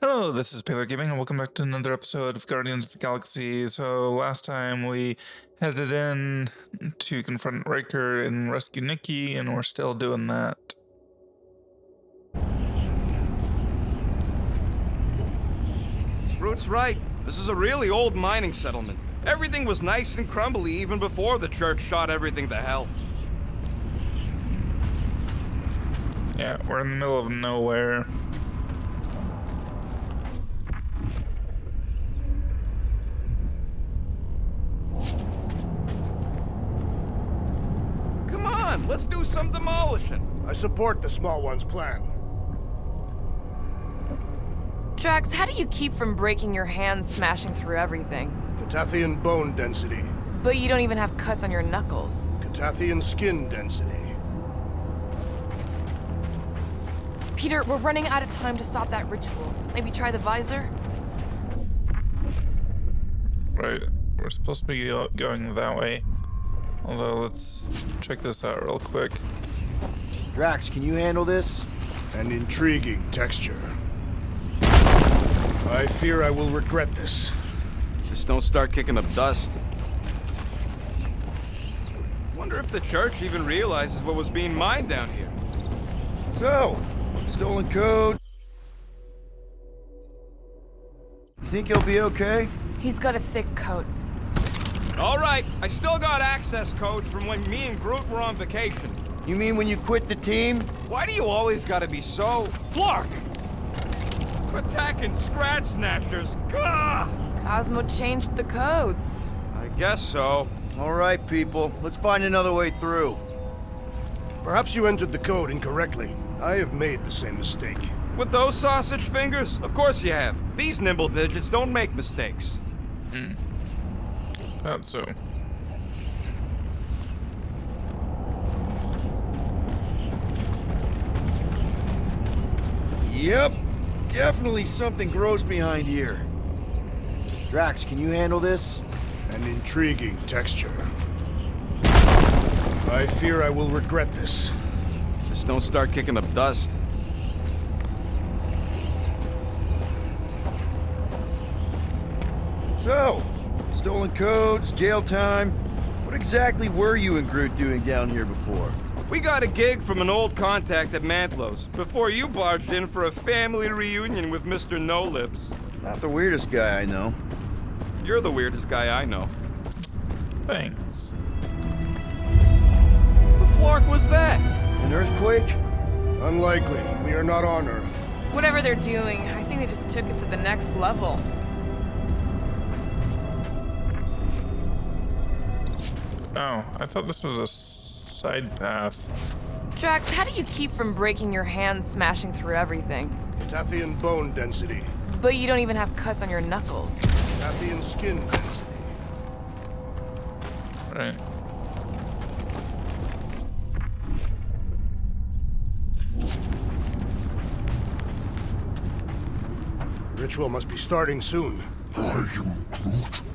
Hello, this is Paler Gaming, and welcome back to another episode of Guardians of the Galaxy. So last time we headed in to confront Riker and rescue Nikki, and we're still doing that. Root's right. This is a really old mining settlement. Everything was nice and crumbly even before the church shot everything to hell. Yeah, we're in the middle of nowhere. Come on, let's do some demolishing. I support the small one's plan. Drax, how do you keep from breaking your hands smashing through everything? Catathian bone density. But you don't even have cuts on your knuckles. Catathian skin density. Peter, we're running out of time to stop that ritual. Maybe try the visor? Right, we're supposed to be going that way. Although, let's check this out real quick. Drax, can you handle this? An intriguing texture. I fear I will regret this. Just don't start kicking up dust. Wonder if the church even realizes what was being mined down here. So, stolen code. Think he'll be okay? He's got a thick coat. All right, I still got access codes from when me and Groot were on vacation. You mean when you quit the team? Why do you always gotta be so... Flark! Attacking Scratch Snatchers. Gah! Cosmo changed the codes. I guess so. All right, people. Let's find another way through. Perhaps you entered the code incorrectly. I have made the same mistake. With those sausage fingers? Of course you have. These nimble digits don't make mistakes. That's so. Yep. Definitely something gross behind here. Drax, can you handle this? An intriguing texture. I fear I will regret this. Just don't start kicking up dust. So, stolen codes, jail time. What exactly were you and Groot doing down here before? We got a gig from an old contact at Mantlow's before you barged in for a family reunion with Mr. No-Lips. Not the weirdest guy I know. You're the weirdest guy I know. Thanks. The flark was that? An earthquake? Unlikely. We are not on Earth. Whatever they're doing, I think they just took it to the next level. Oh, I thought this was a side path. Drax, how do you keep from breaking your hands smashing through everything? Catathian bone density. But you don't even have cuts on your knuckles. Catathian skin density. Right. The ritual must be starting soon.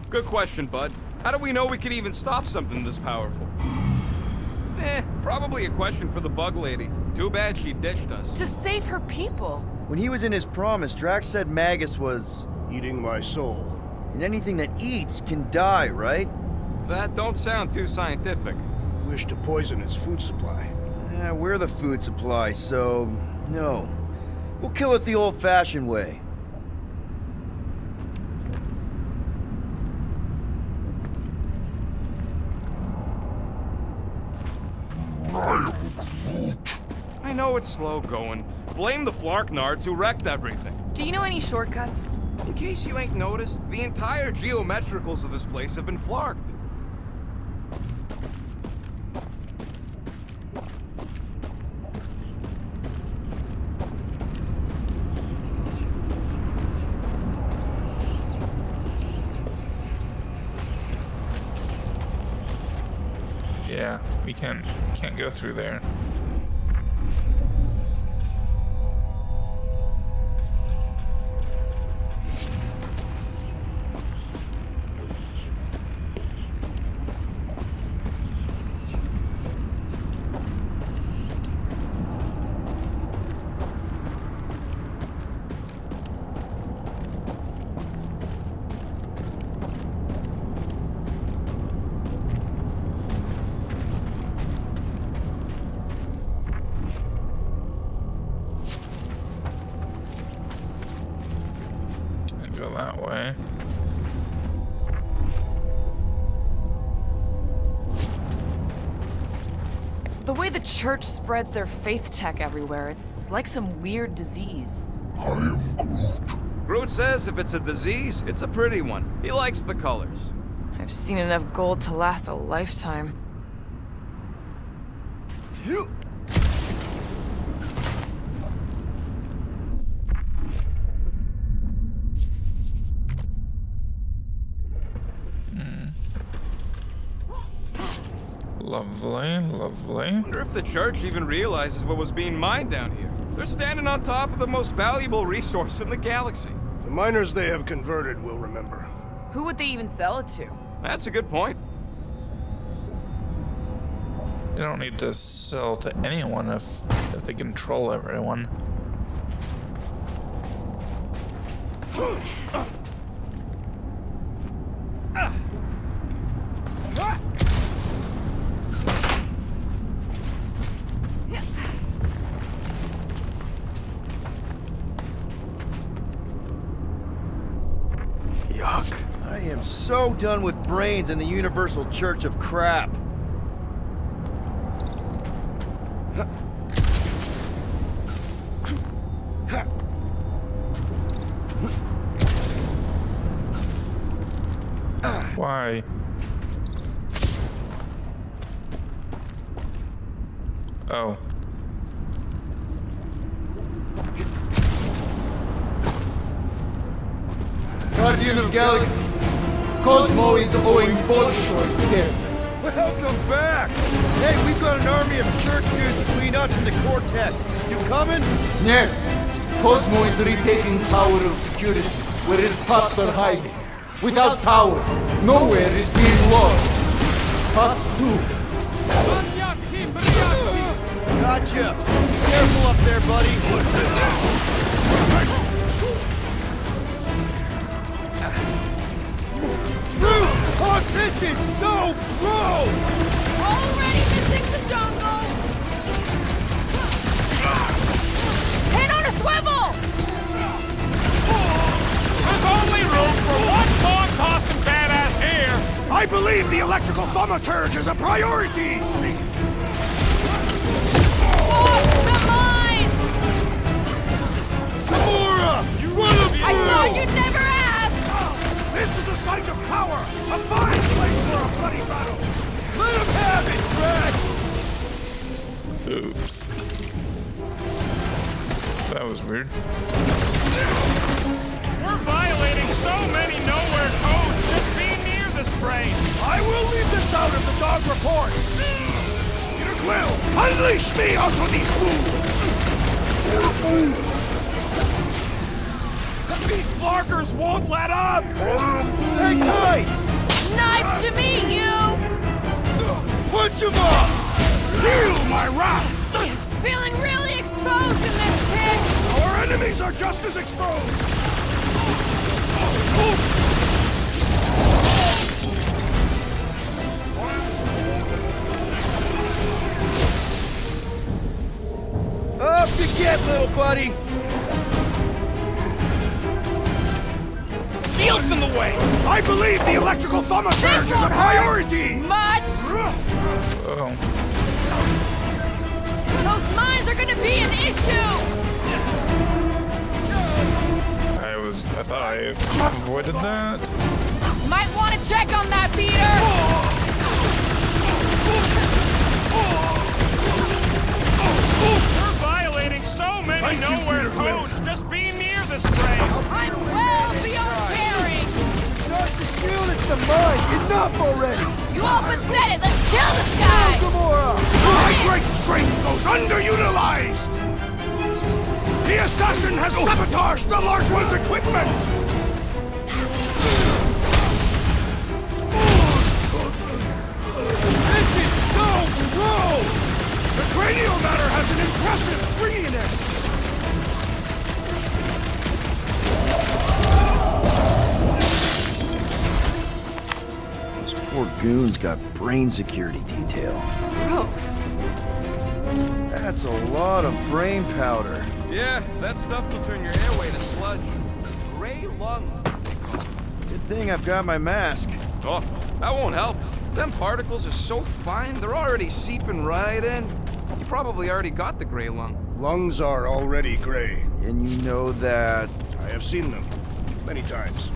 Good question, bud. How do we know we could even stop something this powerful? Probably a question for the bug lady. Too bad she ditched us. To save her people. When he was in his promise, Drax said Magus was... Eating my soul. And anything that eats can die, right? That don't sound too scientific. Wish to poison its food supply. We're the food supply, so... no. We'll kill it the old-fashioned way. I know it's slow going. Blame the Flarknards who wrecked everything. Do you know any shortcuts? In case you ain't noticed, the entire geometricals of this place have been flarked. Yeah, we can't go through there. go that way. The way the church spreads their faith tech everywhere, it's like some weird disease. I am Groot. Groot says if it's a disease, it's a pretty one. He likes the colors. I've seen enough gold to last a lifetime. Lovely, lovely. Wonder if the church even realizes what was being mined down here. They're standing on top of the most valuable resource in the galaxy. The miners they have converted will remember. Who would they even sell it to? That's a good point. They don't need to sell to anyone if they control everyone. Yuck. I am so done with brains and the Universal Church of Crap. Why? Oh. Guardian of Galaxies, Cosmo is owing Bolshoi death. Welcome back! Hey, we've got an army of church dudes between us and the Cortex. You coming? Нет, Cosmo is retaking Tower of Security, where his pops are hiding. Without power, nowhere is being lost. Pops too. Gotcha! Careful up there, buddy! Oh, this is so gross! Already missing the jungle! Head on a swivel! There's only room for one long-tossing badass here! I believe the electrical thaumaturge is a priority! Watch the mine! Gamora! Run up I thought you'd never ask! This is a site of power! A fine place for a bloody battle! Let him have it, Drax! Oops. That was weird. We're violating so many nowhere codes just being near the spray! I will leave this out of the dog report! Peter Quill, unleash me onto these fools! These Larkers won't let up! Hang tight! Knife to me, you! Punch him up! Feel my wrath! Feeling really exposed in this pit! Our enemies are just as exposed! Up you get, little buddy! Shield's in the way! I believe the electrical thaumaturge is a priority! Much! Oh. Those mines are gonna be an issue! I thought I avoided that. Might want to check on that, Peter! We're violating so many Thank you, nowhere Peter Quill. codes just being near the spray! I'm well beyond caring! Start the shield, it's the mine! Enough already! You open said it, let's kill this guy! Gamora! My great strength goes underutilized! The assassin has sabotaged the large one's equipment! This is so gross! The cranial matter has an impressive springiness! Those poor goons got brain security detail. Gross. That's a lot of brain powder. Yeah, that stuff will turn your airway to sludge. Gray lung. Good thing I've got my mask. Oh, that won't help. Them particles are so fine, they're already seeping right in. You probably already got the gray lung. Lungs are already gray. And you know that... I have seen them many times.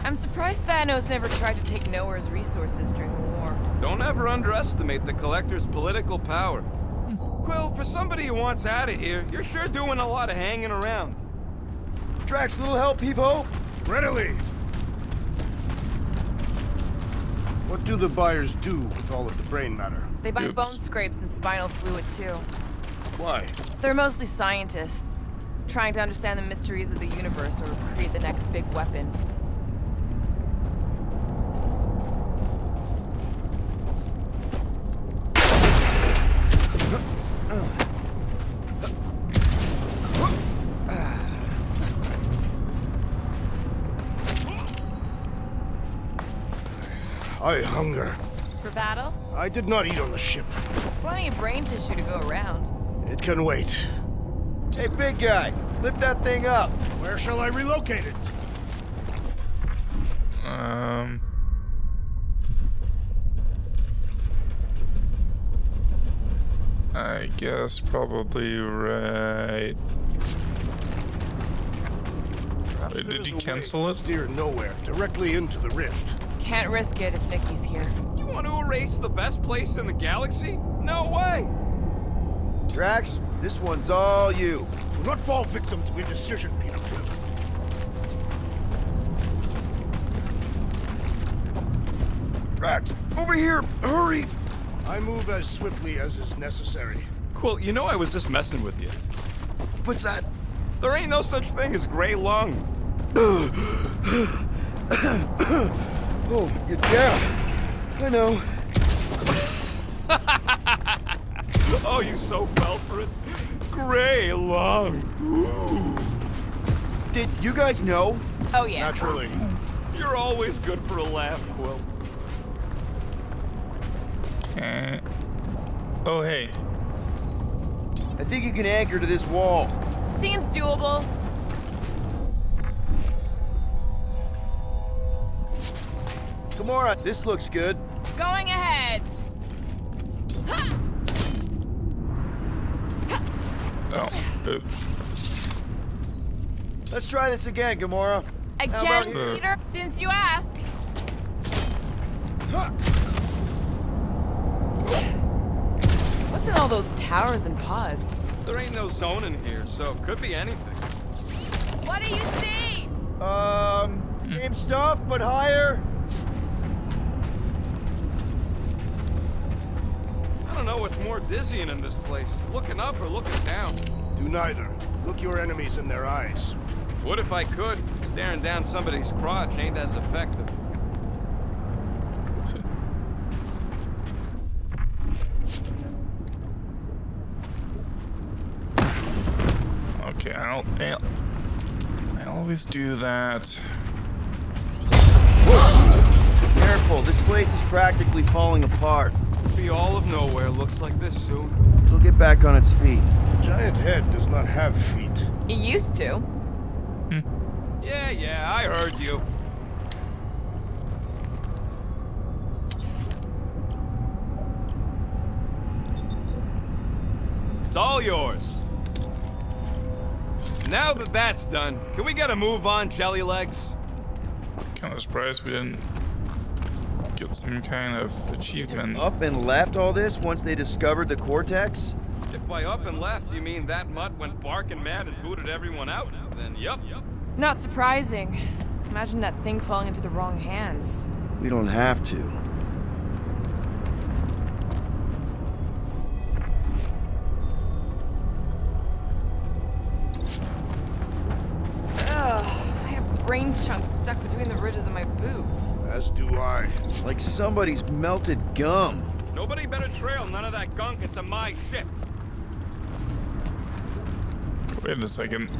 I'm surprised Thanos never tried to take Nowhere's resources during the war. Don't ever underestimate the Collector's political power. Quill, for somebody who wants out of here, you're sure doing a lot of hanging around. Drax, little help, Heave-Ho? Readily! What do the buyers do with all of the brain matter? They buy Oops. bone scrapes and spinal fluid too. Why? They're mostly scientists, trying to understand the mysteries of the universe or create the next big weapon. I hunger. For battle, I did not eat on the ship. there's plenty of brain tissue to go around. It can wait. Hey, big guy, lift that thing up. Where shall I relocate it? I guess probably right. Perhaps Wait, there did is you a way cancel to it? Steer nowhere, directly into the rift. Can't risk it if Nikki's here. You want to erase the best place in the galaxy? No way! Drax, this one's all you. Do not fall victim to indecision, Peter Quill. Drax, over here, hurry! I move as swiftly as is necessary. Quill, you know I was just messing with you. What's that? There ain't no such thing as gray lung. Oh, yeah, I know. Oh, you so fell for it. Gray lung. Did you guys know? Oh yeah. Naturally. You're always good for a laugh, Quill. Eh. Oh, hey. I think you can anchor to this wall. Seems doable. Gamora, this looks good. Going ahead. Oh, oops. Let's try this again, Gamora. Again, about the- Peter, since you ask. What's in all those towers and pods? There ain't no zone in here, so it could be anything. What do you see? Same stuff, but higher. I don't know what's more dizzying in this place, looking up or looking down. Do neither. Look your enemies in their eyes. What if I could? Staring down somebody's crotch ain't as effective. Okay, I always do that. Careful, this place is practically falling apart. Be all of nowhere looks like this soon. It'll get back on its feet. Giant head does not have feet. It used to. Yeah, I heard you. It's all yours. Now that that's done, can we get a move on, Jelly Legs? Kind of surprised we didn't get some kind of achievement. Up and left all this once they discovered the Cortex? If by up and left you mean that mutt went barking mad and booted everyone out, then yup. Not surprising. Imagine that thing falling into the wrong hands. We don't have to. Ugh, I have brain chunks stuck between the ridges of my boots. As do I. Like somebody's melted gum. Nobody better trail none of that gunk into my ship. Wait a second.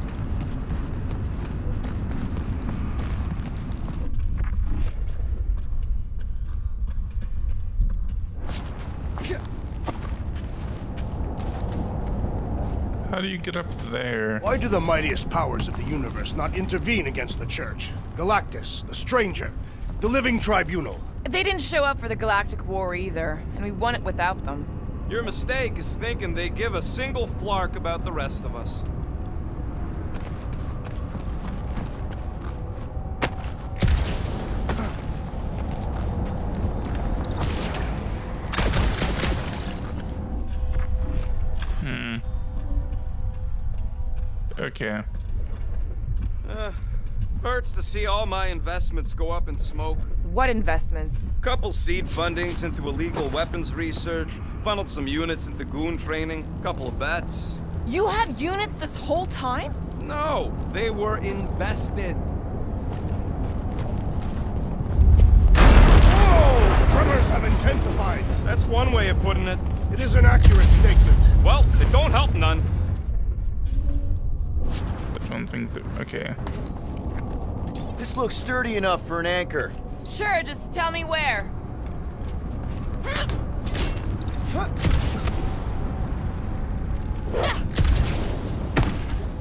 How do you get up there? Why do the mightiest powers of the universe not intervene against the Church? Galactus, the Stranger, the Living Tribunal. They didn't show up for the Galactic War either, and we won it without them. Your mistake is thinking they give a single flark about the rest of us. Okay. Hurts to see all my investments go up in smoke. What investments? Couple seed fundings into illegal weapons research, funneled some units into goon training, couple of bets. You had units this whole time? No, they were invested. Oh, tremors have intensified. That's one way of putting it. It is an accurate statement. Well, it don't help none. I don't think that. Okay. This looks sturdy enough for an anchor. Sure, just tell me where.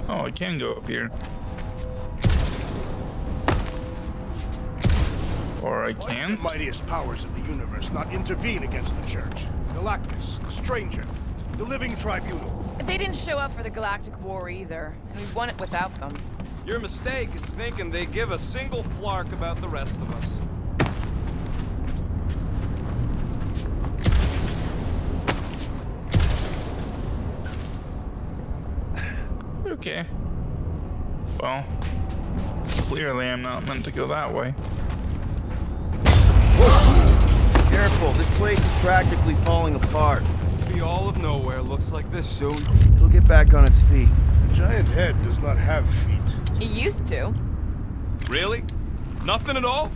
Oh, I can go up here. Or I Why do the can't? mightiest powers of the universe not intervene against the Church? Galactus, the Stranger, the Living Tribunal. They didn't show up for the Galactic War either, and we won it without them. Your mistake is thinking they give a single flark about the rest of us. Okay. Well, clearly I'm not meant to go that way. Careful, this place is practically falling apart. Be all of nowhere looks like this soon. It'll get back on its feet. The giant head does not have feet. It used to. Really? Nothing at all?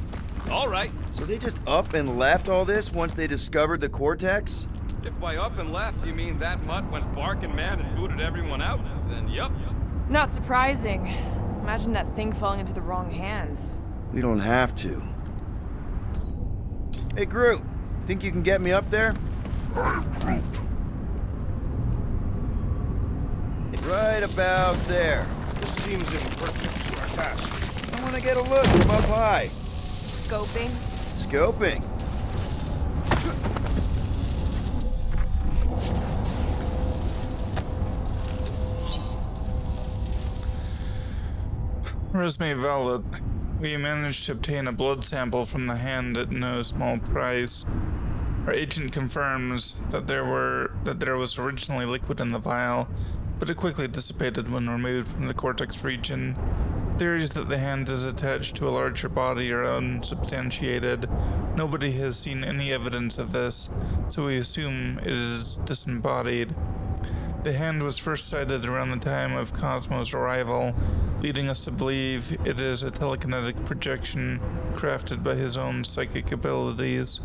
All right. So they just up and left all this once they discovered the cortex? If by up and left you mean that mutt went barking mad and booted everyone out, then yup. Not surprising. Imagine that thing falling into the wrong hands. We don't have to. Hey, Groot, think you can get me up there? I am Groot. Right about there. This seems imperfect to our task. I want to get a look from up high. Scoping? Scoping. Resume valid. We managed to obtain a blood sample from the hand at no small price. Our agent confirms that there was originally liquid in the vial, but it quickly dissipated when removed from the cortex region. Theories that the hand is attached to a larger body are unsubstantiated. Nobody has seen any evidence of this, so we assume it is disembodied. The hand was first sighted around the time of Cosmo's arrival, leading us to believe it is a telekinetic projection crafted by his own psychic abilities.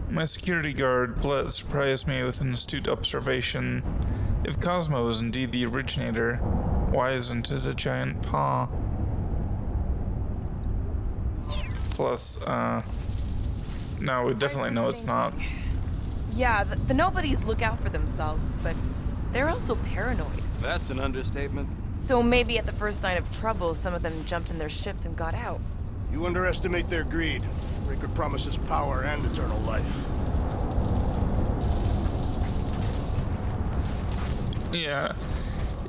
My security guard, Blett, surprised me with an astute observation. If Cosmo is indeed the originator, why isn't it a giant paw? Plus, no, we definitely know it's not. Yeah, the nobodies look out for themselves, but they're also paranoid. That's an understatement. So maybe at the first sign of trouble, some of them jumped in their ships and got out. You underestimate their greed. Breaker promises power and eternal life. Yeah,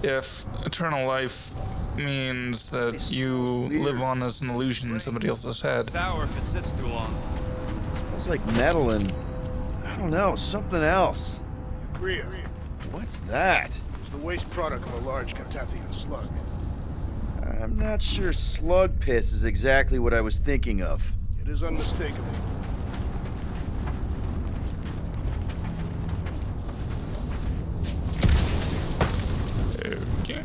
if eternal life means that you live on as an illusion in somebody else's head. Sour if it sits too long. Smells like metal and, I don't know, something else. Urea What's that? is the waste product of a large Catathian slug. I'm not sure slug piss is exactly what I was thinking of. It is unmistakable. Okay.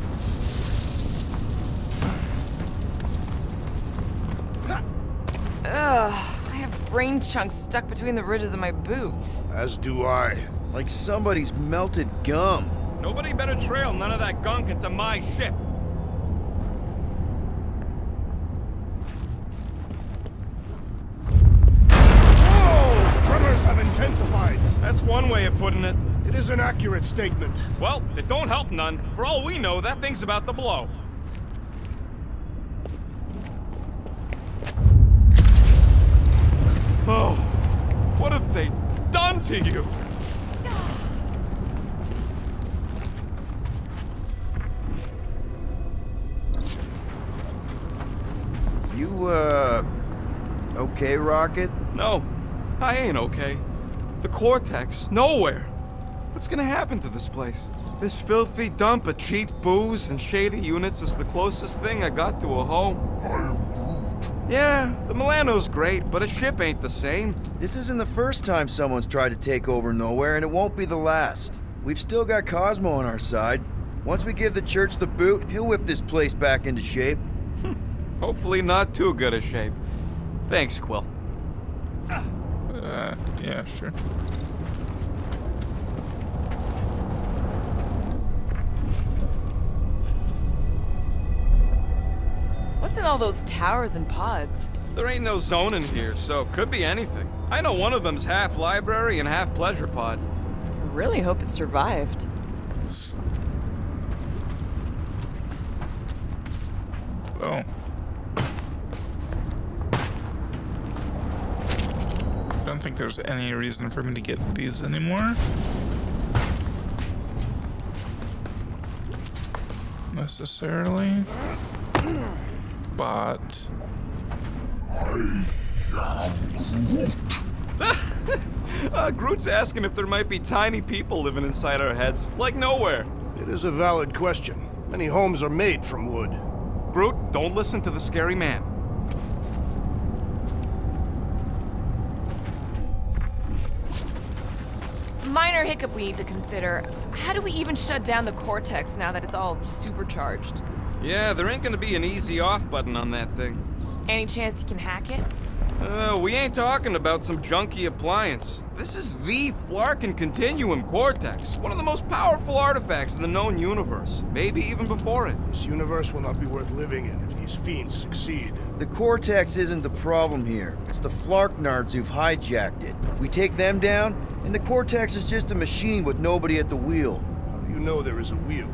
Ugh, I have brain chunks stuck between the ridges of my boots. As do I. Like somebody's melted gum. Nobody better trail none of that gunk into my ship. Oh, tremors have intensified. That's one way of putting it. It is an accurate statement. Well, it don't help none. For all we know, that thing's about to blow. Oh, what have they done to you? You, okay, Rocket? No, I ain't okay. The Cortex, nowhere. What's gonna happen to this place? This filthy dump of cheap booze and shady units is the closest thing I got to a home. I am Groot. Yeah, the Milano's great, but a ship ain't the same. This isn't the first time someone's tried to take over Nowhere, and it won't be the last. We've still got Cosmo on our side. Once we give the church the boot, he'll whip this place back into shape. Hopefully not too good a shape. Thanks, Quill. Yeah, sure. What's in all those towers and pods? There ain't no zone in here, so could be anything. I know one of them's half library and half pleasure pod. I really hope it survived. Oh. I don't think there's any reason for me to get these anymore. Necessarily. But... Groot's asking if there might be tiny people living inside our heads, like Nowhere. It is a valid question. Many homes are made from wood. Groot, don't listen to the scary man. Minor hiccup we need to consider. How do we even shut down the Cortex now that it's all supercharged? Yeah, there ain't gonna be an easy off button on that thing. Any chance you can hack it? We ain't talking about some junky appliance. This is the Flarkin Continuum Cortex, one of the most powerful artifacts in the known universe, maybe even before it. This universe will not be worth living in if these fiends succeed. The Cortex isn't the problem here. It's the Flarknards who've hijacked it. We take them down, and the Cortex is just a machine with nobody at the wheel. How do you know there is a wheel?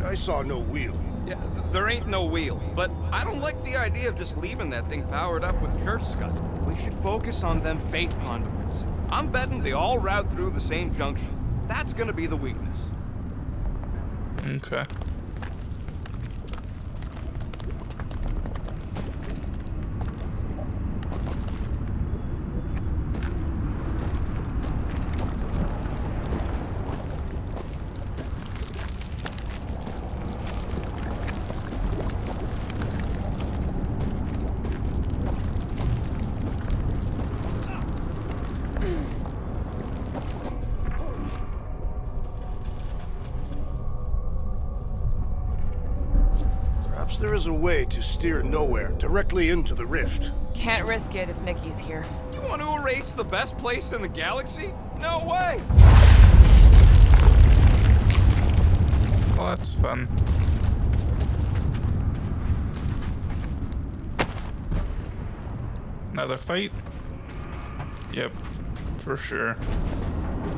I saw no wheel. Yeah, there ain't no wheel, but I don't like the idea of just leaving that thing powered up with church scud. We should focus on them faith conduits. I'm betting they all route through the same junction. That's gonna be the weakness. Okay. Perhaps there is a way to steer Nowhere directly into the rift. Can't risk it if Nikki's here. You want to erase the best place in the galaxy? No way! Well, that's fun. Another fight? Yep, for sure.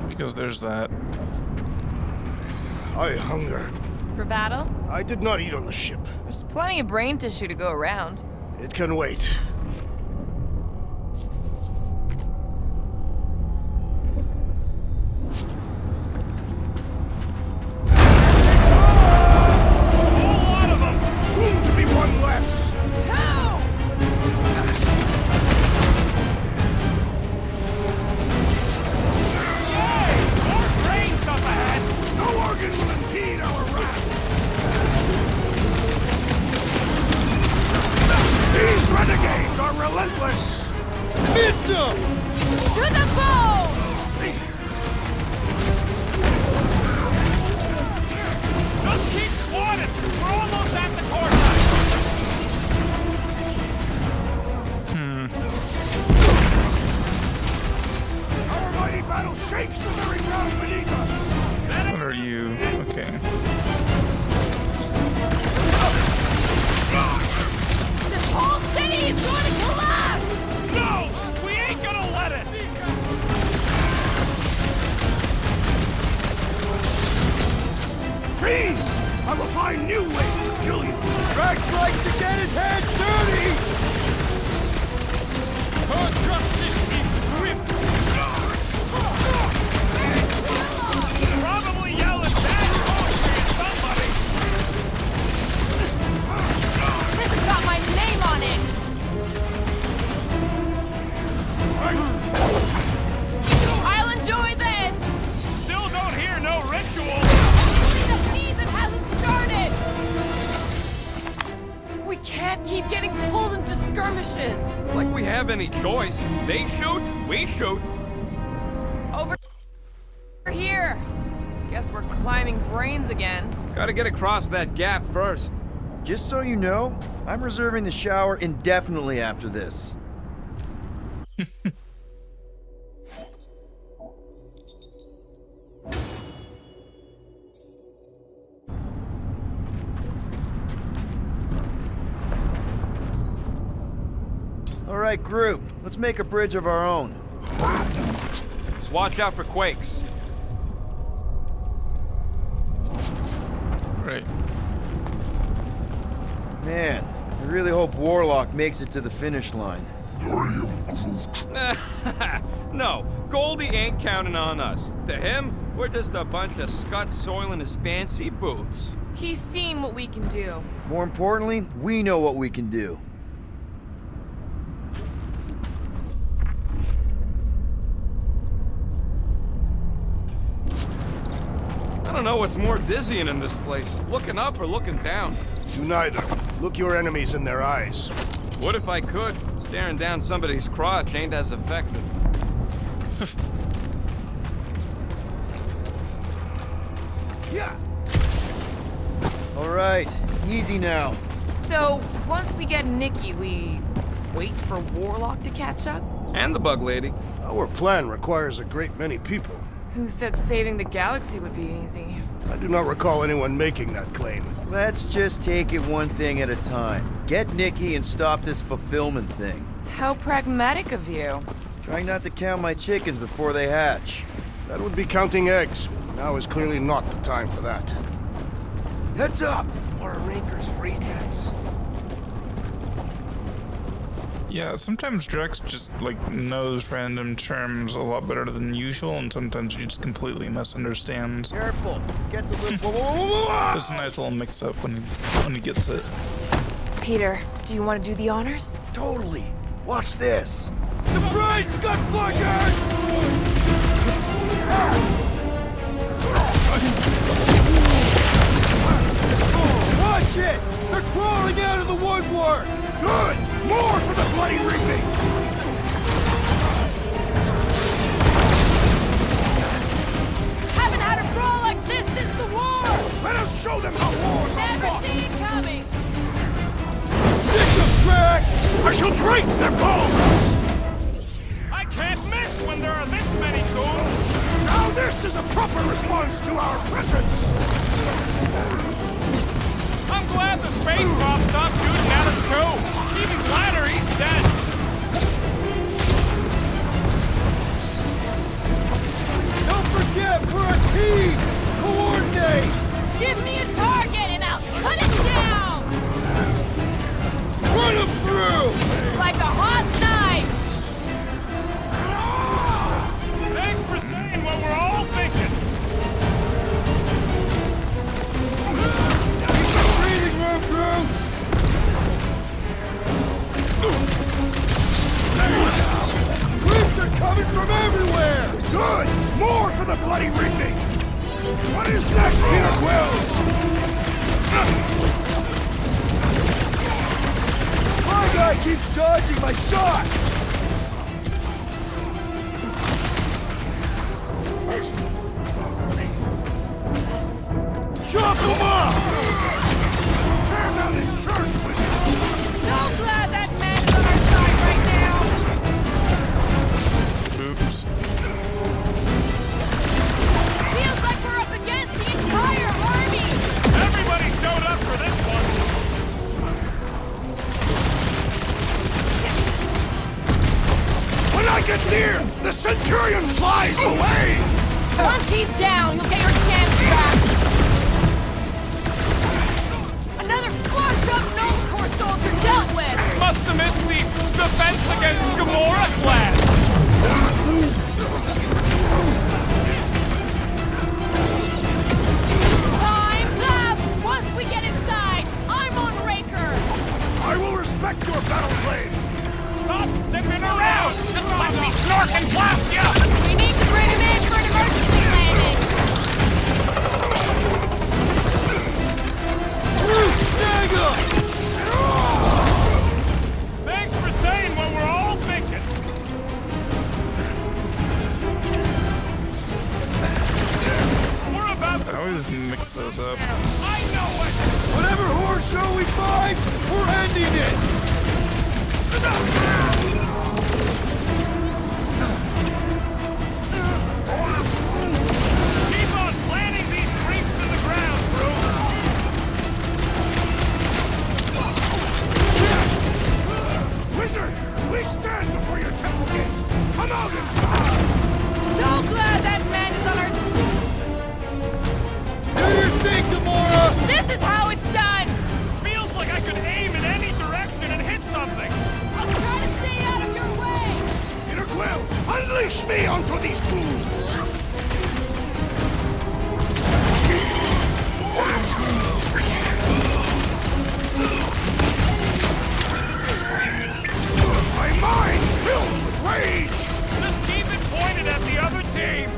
Because there's that. I hunger. For battle? I did not eat on the ship. There's plenty of brain tissue to go around. It can wait. Soon to be one less. More trains up ahead! No organ will impede our wrath. These renegades are relentless. To the bone! Just keep swatting! We're almost at the Cortex! Our mighty battle shakes the very ground beneath us. What are you? Okay. This whole city is going to collapse! No! We ain't gonna let it! find new ways to kill you. Drax likes to get his hands dirty! Her justice is swift. Probably yelling bad poetry at somebody. This has got my name on it! I'll enjoy this! Still don't hear no ritual. The season hasn't started! We can't keep getting pulled into skirmishes! Like we have any choice. They shoot, we shoot. Over here! Guess we're climbing brains again. Gotta get across that gap first. Just so you know, I'm reserving the shower indefinitely after this. All right, group, let's make a bridge of our own. Just watch out for quakes. Right. Man, I really hope Warlock makes it to the finish line. No, Goldie ain't counting on us. To him, we're just a bunch of scuts soiling his fancy boots. He's seen what we can do. More importantly, we know what we can do. I don't know what's more dizzying in this place, looking up or looking down. Do neither. Look your enemies in their eyes. What if I could? Staring down somebody's crotch ain't as effective. Yeah. All right, easy now. So, once we get Nikki, we wait for Warlock to catch up? And the bug lady. Our plan requires a great many people. Who said saving the galaxy would be easy? I do not recall anyone making that claim. Let's just take it one thing at a time. Get Nikki and stop this fulfillment thing. How pragmatic of you. Trying not to count my chickens before they hatch. That would be counting eggs. Now is clearly not the time for that. Heads up! Or a Raker's rejects. Yeah, sometimes Drex just, like, knows random terms a lot better than usual, and sometimes you just completely misunderstand. Careful! Gets a little. Whoa. There's a nice little mix-up when he gets it. Peter, do you want to do the honors? Totally! Watch this! Surprise, Scutfuckers! Watch it! They're crawling out of the woodwork! Good! More for the bloody reaping! Haven't had a brawl like this since the war! Let us show them how wars are Never fought! see it coming! Sick of Drax! I shall break their bones! I can't miss when there are this many goons. Now this is a proper response to our presence! I'm glad the space cop stopped shooting at us too. Even gladder he's dead. Don't forget, we're a team! Coordinate! Give me a target and I'll cut it down! Run them through! Like a hot knife! Thanks for saying what we're all thinking. Breathing room, Groot! Creeps are coming from everywhere! Good! More for the bloody reaping! What is next, Peter Quill? My guy keeps dodging my shots! Chop him up! Tear down this church, wizard! So glad that man's on our side right now! Oops. Feels like we're up against the entire army! Everybody showed up for this one. When I get near, the Centurion flies away! Once he's down, you'll get your chance back! infamous Defense Against Gamora class! Time's up! Once we get inside, I'm on Raker! I will respect your battle plane! Stop zipping around! Just let me snark and blast ya! We need to bring him in for an emergency landing! Thanks for saying what we're all thinking. We're about to... I always mix those up. I know it! Whatever horse show we find, we're ending it! Keep on planting these creeps in the ground, bro! Wizard, we stand before your temple gates! Come out and So glad that man is on our... do your thing, Gamora! This is how it's done! Feels like I could aim in any direction and hit something! I'll try to stay out of your way! Peter Quill, unleash me onto these fools! My mind fills with rage! Just keep it pointed at the other team!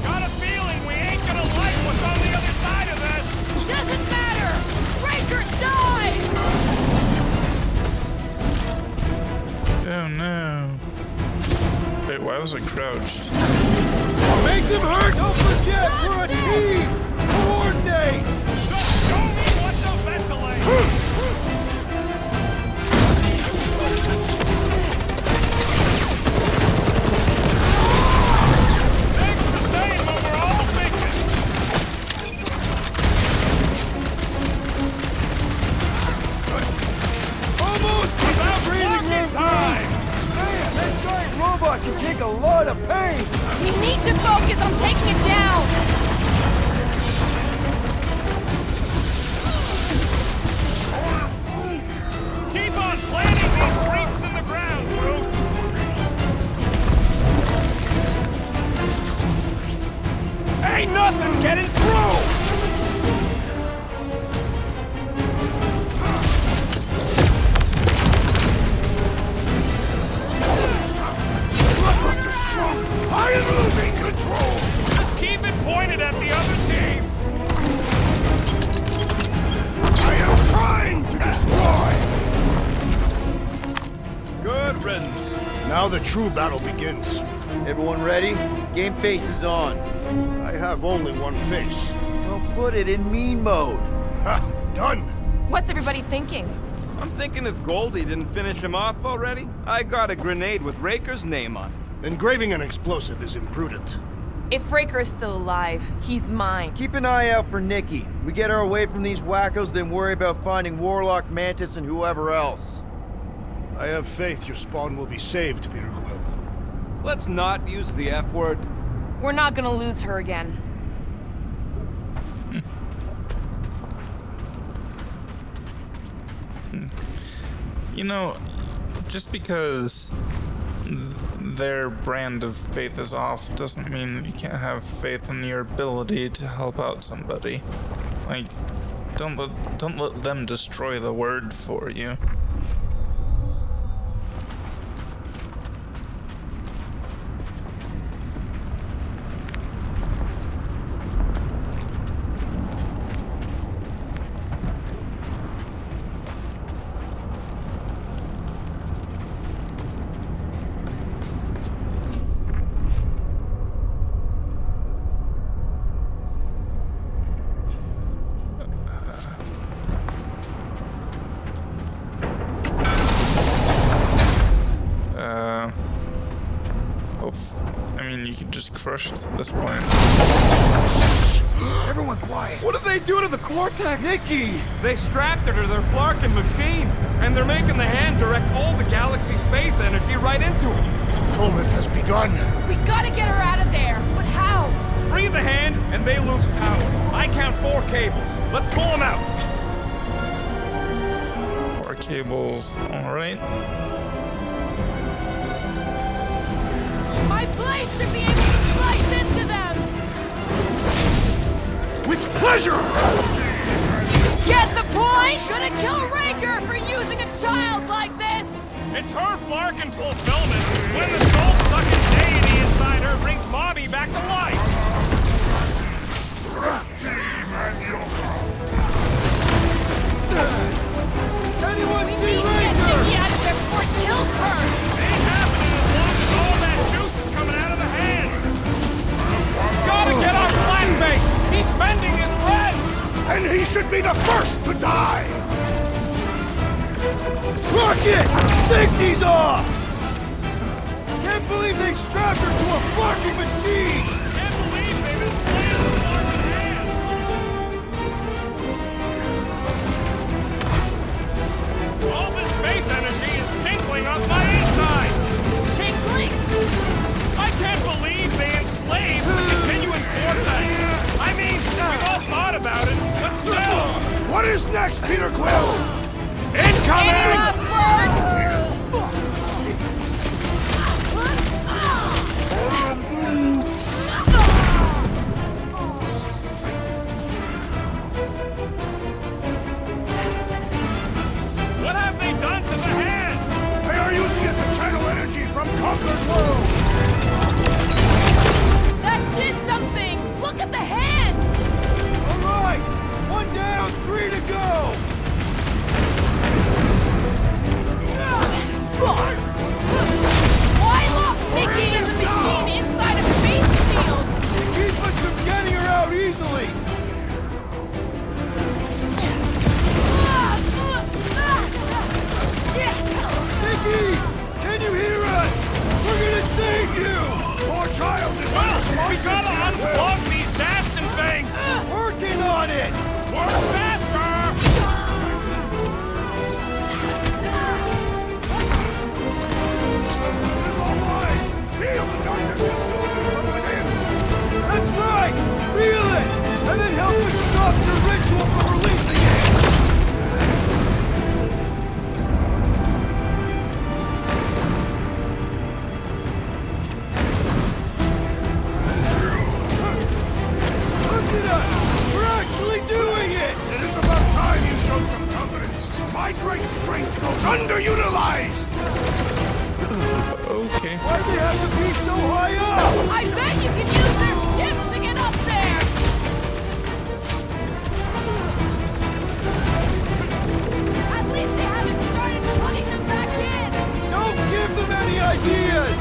Got a feeling we ain't gonna like what's on the other side of this! Doesn't matter! Raker died! Oh no. Wait, why was I crouched? Make them hurt! Don't forget, we're a team! Coordinate! Just show me what to ventilate! Thanks for saying what we're all thinking! Almost Without breathing room time! Man, that giant robot can take a lot of pain! We need to focus on taking it down! Keep on planting these creeps in the ground, Groot! Ain't nothing getting through! Blockbuster's strong! I am losing control! Just keep it pointed at the other team! I am trying to destroy! Good riddance. Now the true battle begins. Everyone ready? Game face is on. I have only one face. Well, put it in mean mode. Ha! Done! What's everybody thinking? I'm thinking if Goldie didn't finish him off already, I got a grenade with Raker's name on it. Engraving an explosive is imprudent. If Raker is still alive, he's mine. Keep an eye out for Nikki. We get her away from these wackos, then worry about finding Warlock, Mantis, and whoever else. I have faith your spawn will be saved, Peter Quill. Let's not use the F word. We're not gonna lose her again. You know, just because their brand of faith is off doesn't mean that you can't have faith in your ability to help out somebody. Like, don't let them destroy the word for you. You could just crush us at this point. Everyone quiet! What did they do to the Cortex? Nikki! They strapped her to their Flarkin machine, and they're making the hand direct all the galaxy's faith energy right into it. Fulfillment has begun. We gotta get her out of there, but how? free the hand, and they lose power. I count 4 cables. Let's pull them out. 4 cables. All right. My blade should be able to slice into them! With pleasure! Get the point? Gonna kill Raker for using a child like this! It's her Flarkin fulfillment when the soul-sucking deity inside her brings Mommy back to life. Anyone We see need to get Ranger? Nikki out of there before it kills her! Ain't happening as long as all that juice is coming out of the hand. Gotta get our flat base. He's bending his friends. And he should be the first to die! Rocket! Safety's off! Can't believe they strapped her to a barking machine! Can't believe they've been slaying the Flarkin hand. All this faith energy is tinkling up my insides. Tinkling? I can't believe they enslaved the continuing vortex. I mean, we've all thought about it, but still. What is next, Peter Quill? Any Incoming! last words? What have they done to the hand? They are using it to channel energy from conquered worlds! That did something! Look at the hand! All right! 1 down, 3 to go! Why look? Nikki and the machine inside a space shield! Keep us from getting her out easily! Nikki! Can you hear us? We're gonna save you! Poor child is Well, we unresponsive, gotta Peter Quill. unplug these Dastin things. Working on it! Work faster. It is all lies! Feel the darkness consuming you from within! That's right! Feel it! And then help us stop the ritual from releasing it! Look at us! We're actually doing it! It is about time you showed some confidence! My great strength goes underutilized! Okay. Why do they have to be so high up? I bet you can use their skiffs to get up there! At least they haven't started putting them back in! Don't give them any ideas!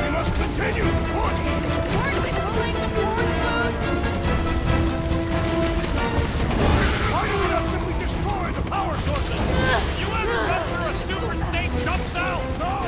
We must continue the push! Weren't they pulling the cords loose? Why do we not simply destroy the power sources? You ever come through a super state jump cell? No!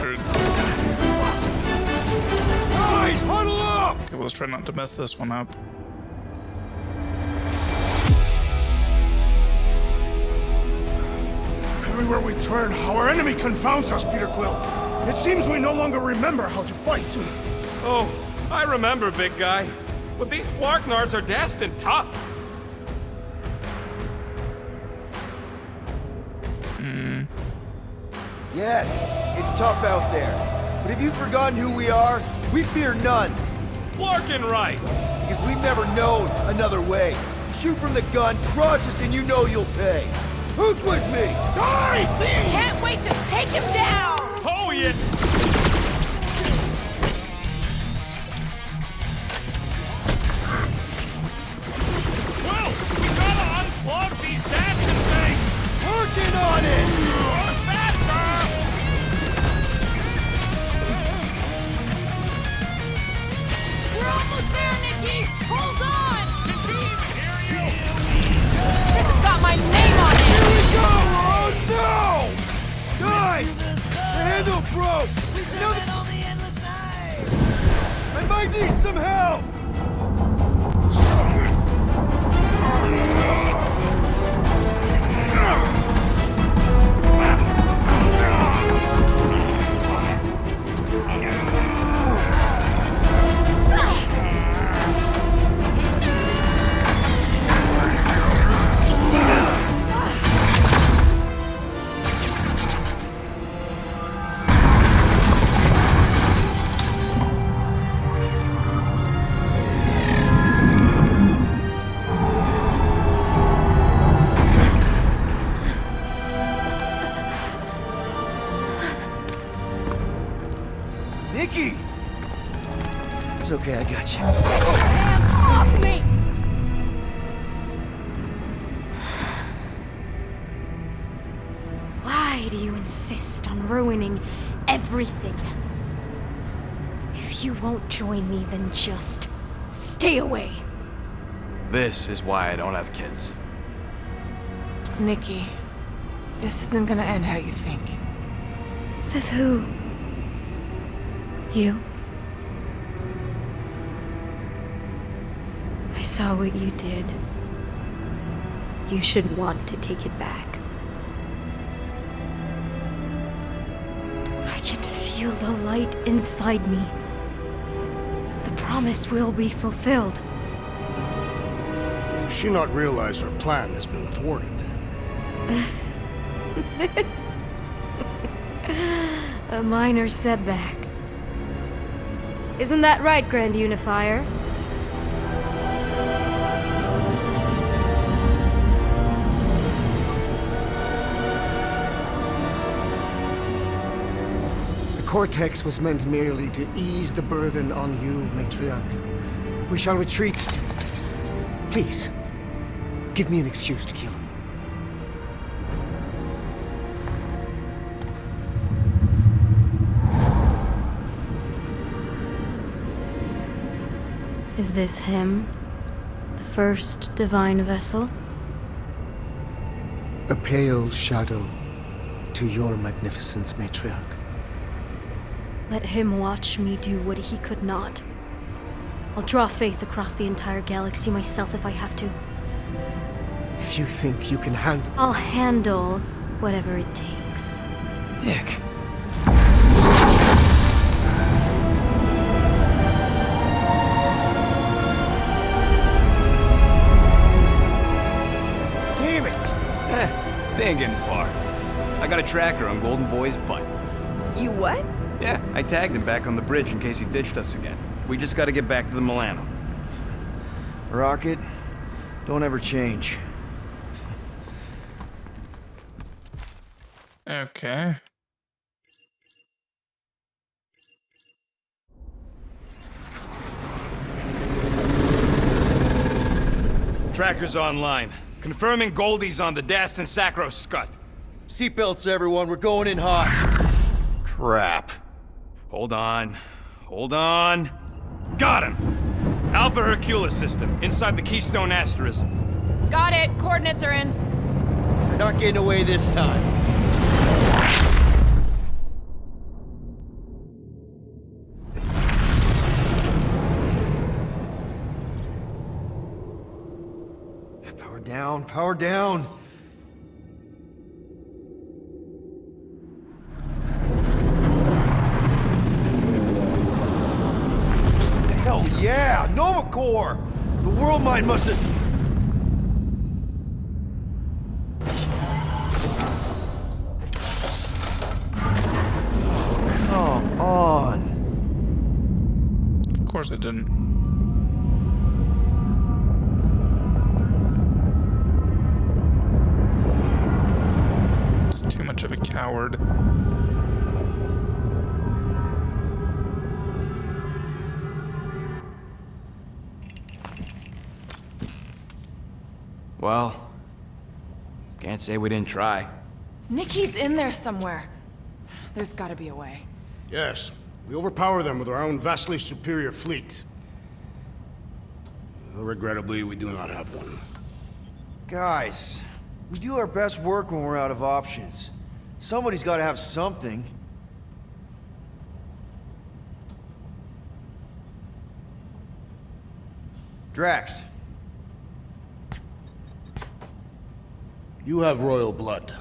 Guys, huddle up! Okay, let's try not to mess this one up. Everywhere we turn, our enemy confounds us, Peter Quill. It seems we no longer remember how to fight. Oh, I remember, big guy. But these Flarknards are destined tough. Yes, it's tough out there. But have you forgotten who we are? We fear none. Flarkin right. Because we've never known another way. Shoot from the gun, cross us, and you know you'll pay. Who's with me? Die, thieves! Can't wait to take him down! Oh, yeah. Well, we gotta unplug these Dastan things. Working on it! Run faster! We're almost there, Nikki! Hold on! Did you even hear you? This has got my name on it! Here we go! Oh no! Guys! The handle broke! I might need some help! Nikki! It's okay, I got you. Hands off me! Why do you insist on ruining everything? If you won't join me, then just stay away. This is why I don't have kids. Nikki, this isn't gonna end how you think. Says who? You? I saw what you did. You should want to take it back. I can feel the light inside me. The promise will be fulfilled. Does she not realize her plan has been thwarted? This. A minor setback. Isn't that right, Grand Unifier? The Cortex was meant merely to ease the burden on you, Matriarch. We shall retreat. Please, give me an excuse to kill him. Is this him? The first divine vessel? A pale shadow to your magnificence, Matriarch. Let him watch me do what he could not. I'll draw faith across the entire galaxy myself if I have to. If you think you can handle... I'll handle whatever it takes. Nick. Damn it! They ain't getting far. I got a tracker on Golden Boy's butt. You what? Yeah, I tagged him back on the bridge in case he ditched us again. We just gotta get back to the Milano. Rocket, don't ever change. Okay. Tracker's online. Confirming Goldie's on the Dastan Sacro Scut. Seatbelts, everyone, we're going in hot. Crap. Hold on. Hold on. Got him! Alpha Hercules system, inside the Keystone Asterism. Got it. Coordinates are in. You're not getting away this time. Down, power down. Hell yeah! Nova Corps! The world mind must have... Come on. Of course it didn't. It's too much of a coward. Well, can't say we didn't try. Nikki's in there somewhere. There's gotta be a way. Yes, we overpower them with our own vastly superior fleet. Regrettably, we do not have one. Guys, we do our best work when we're out of options. Somebody's got to have something. Drax. You have royal blood.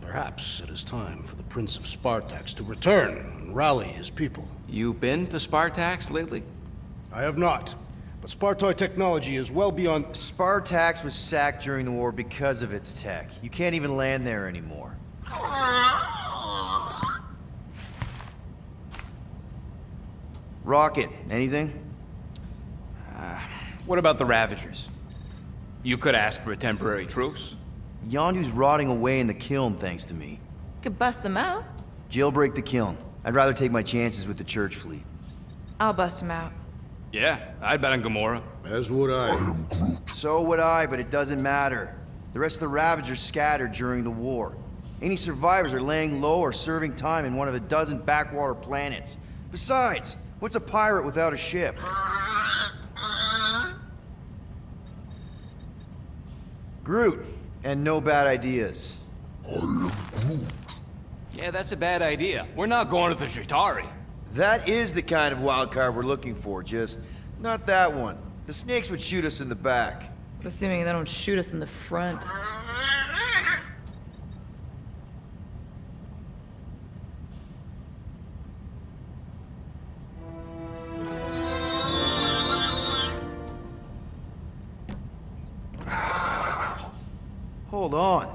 Perhaps it is time for the Prince of Spartax to return and rally his people. You been to Spartax lately? I have not, but Spartoid technology is well beyond... Spartax was sacked during the war because of its tech. You can't even land there anymore. Rocket, anything? What about the Ravagers? You could ask for a temporary truce. Yondu's rotting away in the kiln thanks to me. Could bust them out. Jailbreak the kiln. I'd rather take my chances with the church fleet. I'll bust them out. Yeah, I'd bet on Gamora. As would I. So would I, but it doesn't matter. The rest of the Ravagers scattered during the war. Any survivors are laying low or serving time in one of a dozen backwater planets. Besides, what's a pirate without a ship? Groot, and no bad ideas. Yeah, that's a bad idea. We're not going to the Chitauri. That is the kind of wild card we're looking for, just not that one. The snakes would shoot us in the back. Assuming they don't shoot us in the front. Hold on.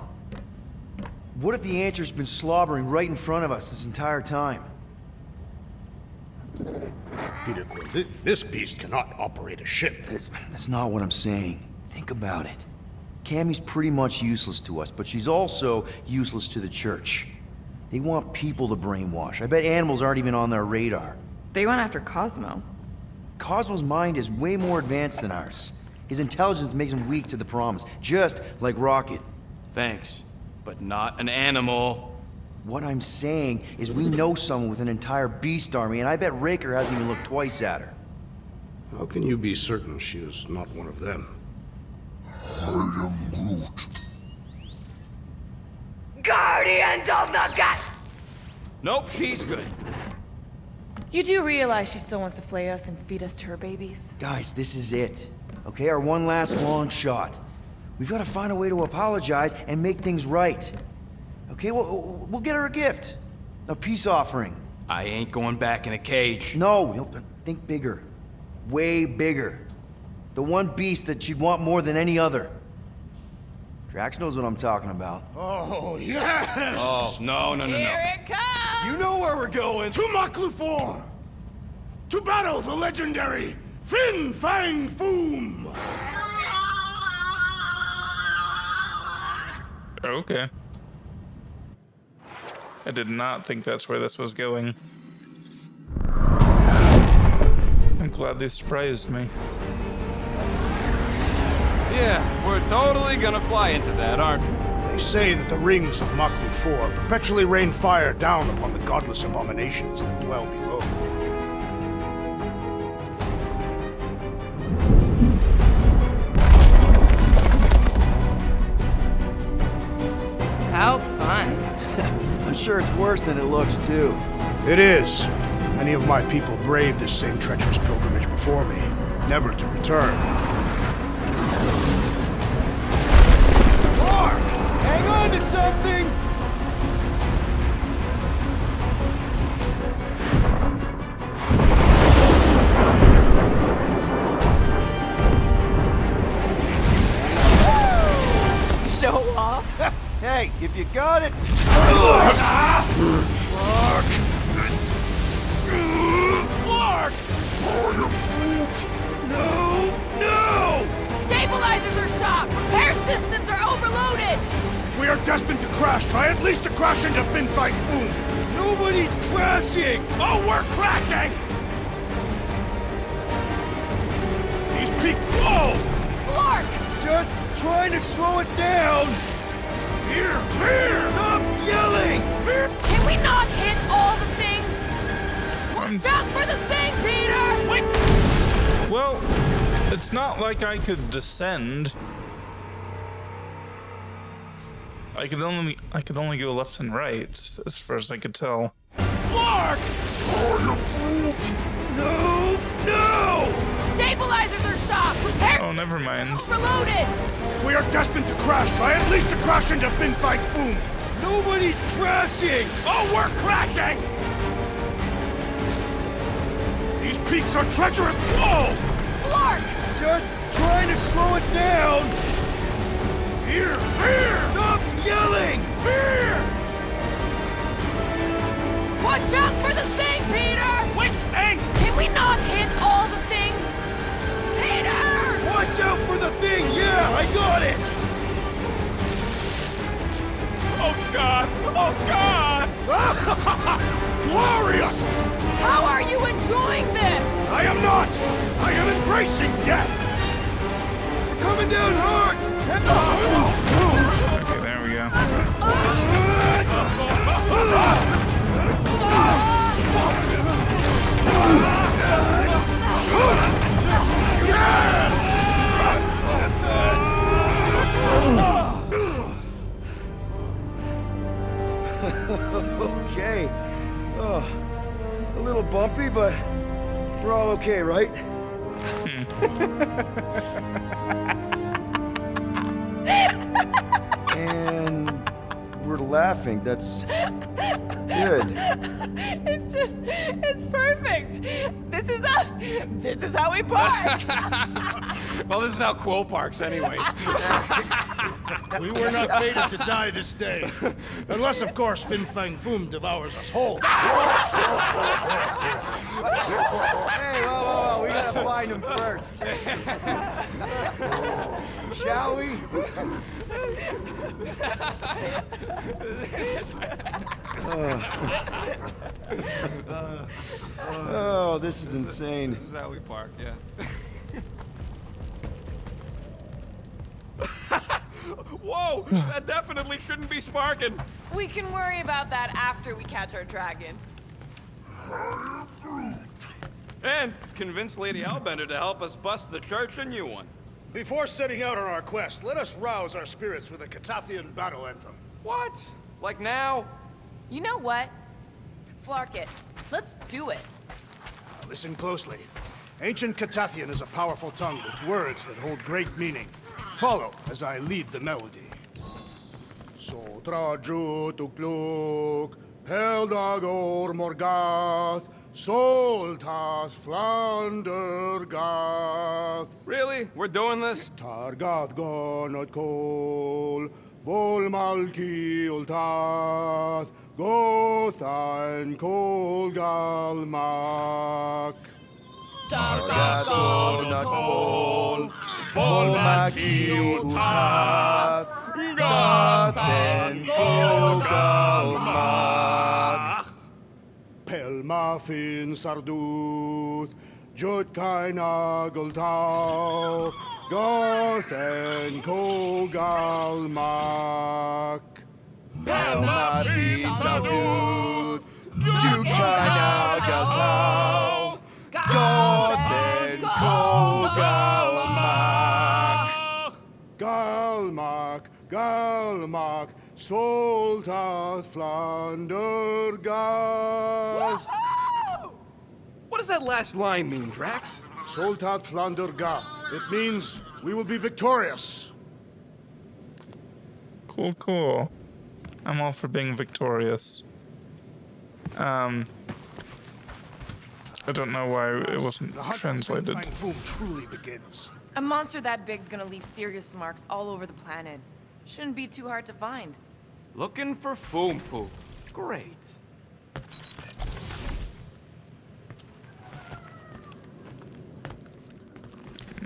What if the answer's been slobbering right in front of us this entire time? Peter Quill, this beast cannot operate a ship. That's not what I'm saying. Think about it. Cammy's pretty much useless to us, but she's also useless to the church. They want people to brainwash. I bet animals aren't even on their radar. They went after Cosmo. Cosmo's mind is way more advanced than ours. His intelligence makes him weak to the promise, just like Rocket. Thanks, but not an animal. What I'm saying is we know someone with an entire beast army, and I bet Raker hasn't even looked twice at her. How can you be certain she is not one of them? I am Groot. Guardians of the Gut! Nope, she's good. You do realize she still wants to flay us and feed us to her babies? Guys, this is it. Okay, our one last long shot. We've got to find a way to apologize and make things right. Okay, we'll get her a gift. A peace offering. I ain't going back in a cage. No, think bigger. Way bigger. The one beast that she'd want more than any other. Drax knows what I'm talking about. Oh, yes! Oh, no. Here it comes! You know where we're going. To Maklufor! To battle the legendary Fin Fang Foom! Okay. I did not think that's where this was going. I'm glad they surprised me. Yeah, we're totally gonna fly into that, aren't we? They say that the rings of Maklufor perpetually rain fire down upon the godless abominations that dwell below. How fun. I'm sure it's worse than it looks, too. It is. Many of my people braved this same treacherous pilgrimage before me, never to return. Hang on to something! Show off. Hey, if you got it. Clark! No! No! Stabilizers are shot. Repair systems are overloaded. If we are destined to crash, try at least to crash into Fin Fang Foom! Nobody's crashing! Oh, we're crashing! These peak. Whoa! Flark! Just trying to slow us down! Here! Here! Stop yelling! Here! Can we not hit all the things? Watch out for the thing, Peter! Wait! Well, it's not like I could descend. I could only go left and right, as far as I could tell. Clark! No! No! Stabilizers are shot. Repair Oh, never mind. overloaded. If we are destined to crash, try at least to crash into Fin Fang Foom! Nobody's crashing! Oh, we're crashing! These peaks are treacherous! Whoa! Flark! Just trying to slow us down! Here! Here! Stop yelling! Here! Watch out for the thing, Peter! Which thing? Can we not hit all the things? Peter! Watch out for the thing! Yeah, I got it! Oh, Scott! Oh, Scott! Glorious! How are you enjoying this? I am not! I am embracing death! We're coming down hard! Okay, there we go. Okay. Oh, a little bumpy, but we're all okay, right? And we're laughing. That's good. It's perfect. This is us. This is how we park. Well, this is how Quill parks, anyways. We were not fated to die this day. Unless, of course, Fin Fang Foom devours us whole. Hey, whoa. We gotta find him first. Shall we? Oh, this is insane. This is how we park, yeah. Whoa! That definitely shouldn't be sparking. We can worry about that after we catch our dragon. And convince Lady Hellbender to help us bust the church a new one. Before setting out on our quest, let us rouse our spirits with a Catathian battle anthem. What? Like now? You know what? Flark it. Let's do it. Listen closely. Ancient Catathian is a powerful tongue with words that hold great meaning. Follow as I lead the melody. Sotra jutukluk, peldagor morgath, soltath flandergath. Really? We're doing this? Targath gonot kol, volmalki ultath, gothan kol galmak. Targath Volmaki Utath, Gathen Kogalmak. Pelmafin Sarduth, Jutkaina Gultau, Gathen Kogalmak. Pelmati Sarduth, Jutkaina Gultau, Gathen Kogalmak. Galmak, Soltath Flandergath. What does that last line mean, Drax? Soltath Flandergath. It means we will be victorious. Cool, cool. I'm all for being victorious. I don't know why it wasn't The hunt for translated. Fang Foom truly begins. A monster that big's gonna leave serious marks all over the planet. Shouldn't be too hard to find. Looking for Foom Poop. Great.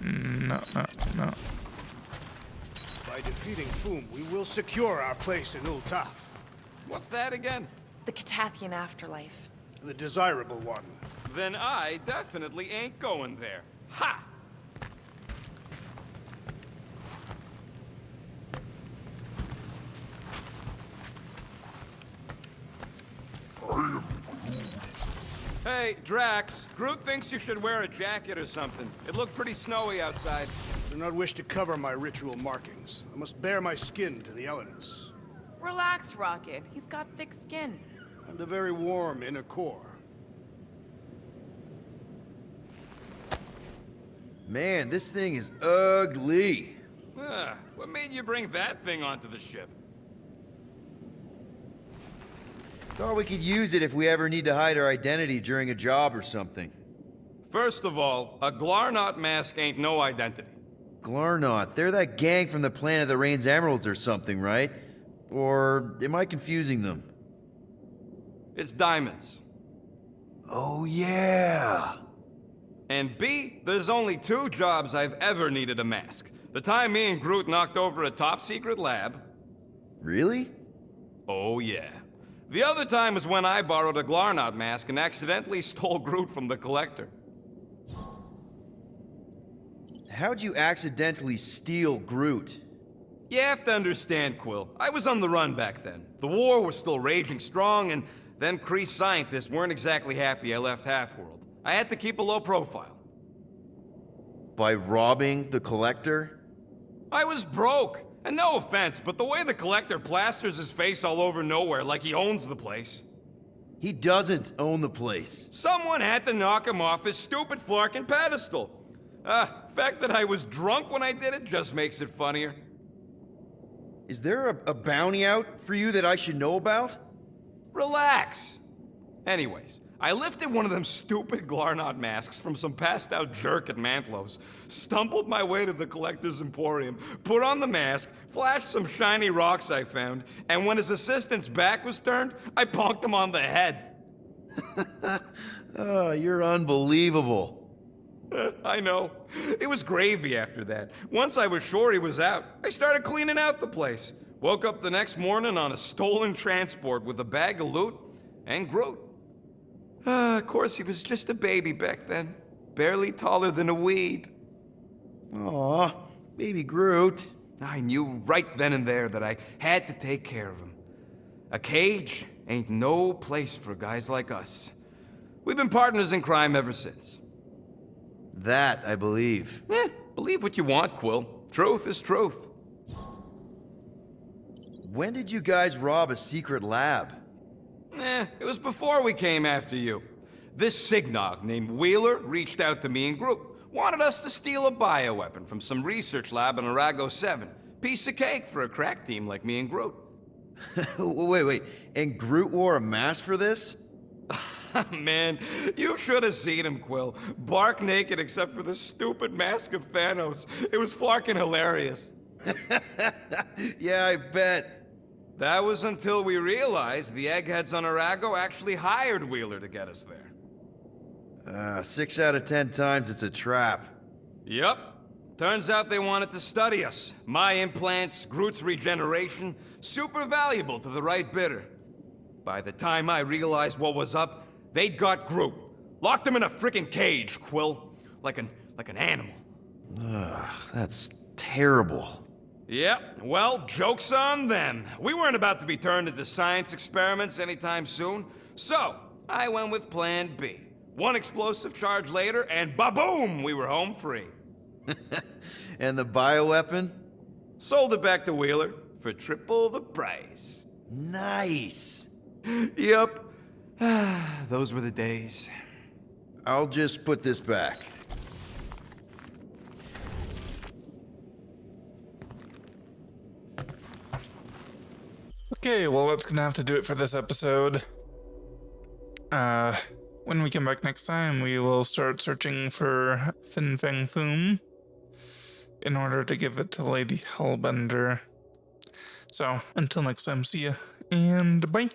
No. By defeating Foom, we will secure our place in Ultaf. What's that again? The Catathian afterlife. The desirable one. Then I definitely ain't going there. Ha! Hey, Drax, Groot thinks you should wear a jacket or something. It looked pretty snowy outside. I do not wish to cover my ritual markings. I must bare my skin to the elements. Relax, Rocket. He's got thick skin. And a very warm inner core. Man, this thing is ugly. What made you bring that thing onto the ship? Thought we could use it if we ever need to hide our identity during a job or something. First of all, a Glarnot mask ain't no identity. Glarnot, they're that gang from the planet that rains emeralds or something, right? Or am I confusing them? It's diamonds. Oh, yeah. And B, there's only 2 jobs I've ever needed a mask. The time me and Groot knocked over a top-secret lab. Really? Oh, yeah. The other time was when I borrowed a Glarnot mask and accidentally stole Groot from the Collector. How'd you accidentally steal Groot? You have to understand, Quill. I was on the run back then. The war was still raging strong, and them Kree scientists weren't exactly happy I left Half-World. I had to keep a low profile. By robbing the Collector? I was broke. And no offense, but the way the Collector plasters his face all over nowhere like he owns the place. He doesn't own the place. Someone had to knock him off his stupid flarkin' pedestal. Fact that I was drunk when I did it just makes it funnier. Is there a bounty out for you that I should know about? Relax. Anyways, I lifted one of them stupid Glarnot masks from some passed-out jerk at Mantlo's, stumbled my way to the Collector's Emporium, put on the mask, flashed some shiny rocks I found, and when his assistant's back was turned, I bonked him on the head. Oh, you're unbelievable. I know. It was gravy after that. Once I was sure he was out, I started cleaning out the place. Woke up the next morning on a stolen transport with a bag of loot and Groot. Of course, he was just a baby back then. Barely taller than a weed. Aw, baby Groot. I knew right then and there that I had to take care of him. A cage ain't no place for guys like us. We've been partners in crime ever since. That, I believe. Believe what you want, Quill. Truth is truth. When did you guys rob a secret lab? It was before we came after you. This Signog named Wheeler reached out to me and Groot. Wanted us to steal a bioweapon from some research lab in Arago 7. Piece of cake for a crack team like me and Groot. Wait. And Groot wore a mask for this? Man, you should have seen him, Quill. Bark naked except for the stupid mask of Thanos. It was fucking hilarious. Yeah, I bet. That was until we realized the eggheads on Arago actually hired Wheeler to get us there. 6 out of 10 times it's a trap. Yup. Turns out they wanted to study us. My implants, Groot's regeneration, super valuable to the right bidder. By the time I realized what was up, they'd got Groot. Locked him in a frickin' cage, Quill. Like an animal. That's terrible. Yep, well, joke's on them. We weren't about to be turned into science experiments anytime soon, so I went with Plan B. One explosive charge later, and ba-boom, we were home free. And the bioweapon? Sold it back to Wheeler for triple the price. Nice. Yep. Those were the days. I'll just put this back. Okay, well, that's gonna have to do it for this episode. When we come back next time, we will start searching for Fin Fang Foom in order to give it to Lady Hellbender. So, until next time, see ya, and bye!